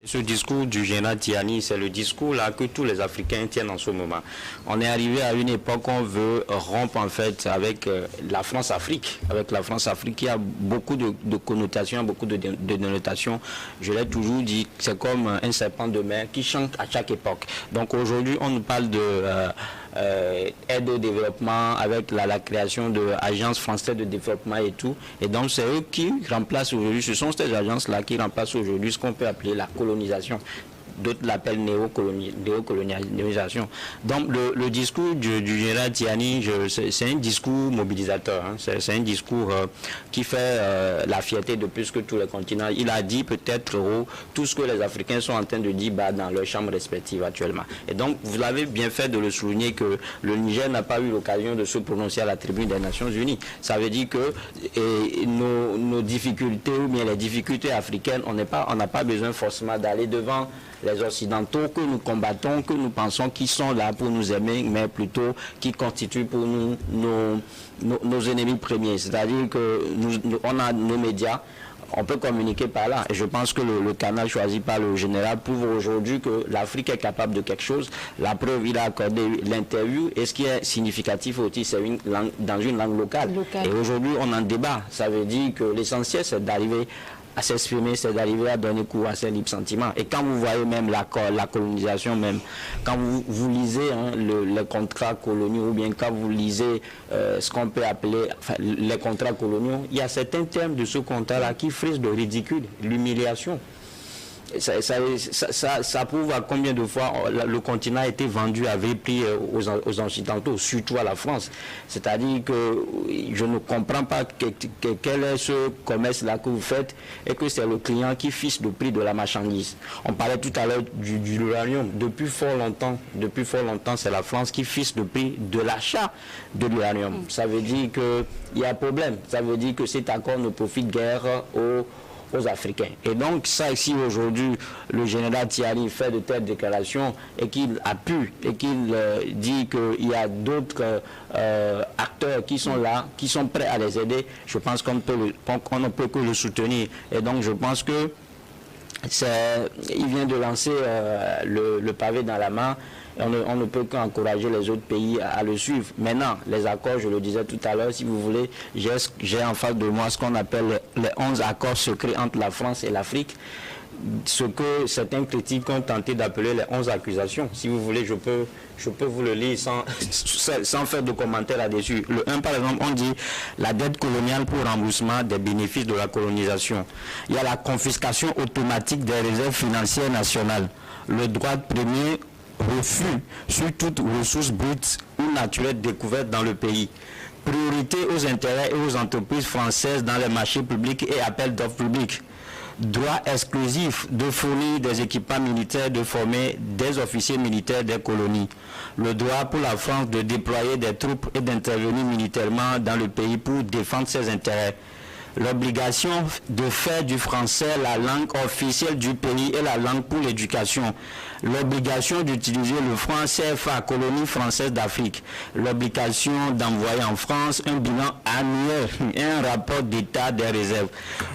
Ce discours du général Tiani, c'est le discours là que tous les Africains tiennent en ce moment. On est arrivé à une époque où on veut rompre en fait avec la France-Afrique. Avec la France-Afrique, qui a beaucoup de connotations, beaucoup de dénotations. Je l'ai toujours dit, c'est comme un serpent de mer qui chante à chaque époque. Donc aujourd'hui, on nous parle de aide au développement avec la création de agences françaises de développement et tout. Et donc c'est eux qui remplacent aujourd'hui, ce sont ces agences-là qui remplacent aujourd'hui ce qu'on peut appeler la colonisation. D'autres l'appellent néocolonialisation. Donc le discours du général Tiani, c'est un discours mobilisateur, hein. C'est un discours qui fait la fierté de plus que tous les continents. Il a dit peut-être tout ce que les Africains sont en train de dire dans leurs chambres respectives actuellement. Et donc vous avez bien fait de le souligner que le Niger n'a pas eu l'occasion de se prononcer à la tribune des Nations Unies. Ça veut dire que nos difficultés ou bien les difficultés africaines, on n'a pas besoin forcément d'aller devant les Occidentaux que nous combattons, que nous pensons qu'ils sont là pour nous aimer, mais plutôt qui constituent pour nous nos ennemis premiers. C'est-à-dire qu'on a nos médias, on peut communiquer par là. Et je pense que le canal choisi par le général prouve aujourd'hui que l'Afrique est capable de quelque chose. La preuve, il a accordé l'interview. Et ce qui est significatif aussi, c'est dans une langue locale. Et aujourd'hui, on en débat. Ça veut dire que l'essentiel, c'est d'arriver à s'exprimer, c'est d'arriver à donner cours à ses libres sentiments. Et quand vous voyez même la colonisation, même quand vous lisez les contrats coloniaux, ou bien quand vous lisez ce qu'on peut appeler les contrats coloniaux, il y a certains termes de ce contrat-là qui frisent de ridicule, l'humiliation. Ça prouve à combien de fois le continent a été vendu à vrai prix aux Occidentaux, surtout à la France. C'est-à-dire que je ne comprends pas quel est ce commerce-là que vous faites et que c'est le client qui fixe le prix de la marchandise. On parlait tout à l'heure du uranium. Depuis fort longtemps, c'est la France qui fixe le prix de l'achat de l'uranium. Ça veut dire qu'il y a problème. Ça veut dire que cet accord ne profite guère aux Africains. Et donc ça ici aujourd'hui, le général Tiani fait de telles déclarations et qu'il appuie et qu'il dit qu'il y a d'autres acteurs qui sont là, qui sont prêts à les aider. Je pense qu'on ne peut que le soutenir. Et donc je pense que il vient de lancer le pavé dans la main. On ne peut qu'encourager les autres pays à le suivre. Maintenant, les accords, je le disais tout à l'heure, si vous voulez, j'ai en face de moi ce qu'on appelle les 11 accords secrets entre la France et l'Afrique. Ce que certains critiques ont tenté d'appeler les 11 accusations. Si vous voulez, je peux vous le lire sans faire de commentaires là-dessus. Le 1, par exemple, on dit la dette coloniale pour remboursement des bénéfices de la colonisation. Il y a la confiscation automatique des réserves financières nationales. Le droit de premier refus sur toute ressource brute ou naturelle découverte dans le pays. Priorité aux intérêts et aux entreprises françaises dans les marchés publics et appels d'offres publics. Droit exclusif de fournir des équipements militaires, de former des officiers militaires des colonies. Le droit pour la France de déployer des troupes et d'intervenir militairement dans le pays pour défendre ses intérêts. L'obligation de faire du français la langue officielle du pays et la langue pour l'éducation. L'obligation d'utiliser le franc CFA, colonie française d'Afrique. L'obligation d'envoyer en France un bilan annuel et un rapport d'état des réserves.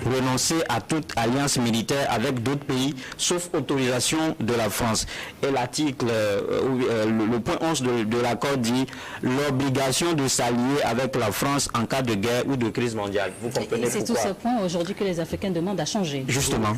Renoncer à toute alliance militaire avec d'autres pays, sauf autorisation de la France. Et l'article, le point 11 de l'accord dit l'obligation de s'allier avec la France en cas de guerre ou de crise mondiale. Vous comprenez pourquoi? C'est tout ce point aujourd'hui que les Africains demandent à changer. Justement.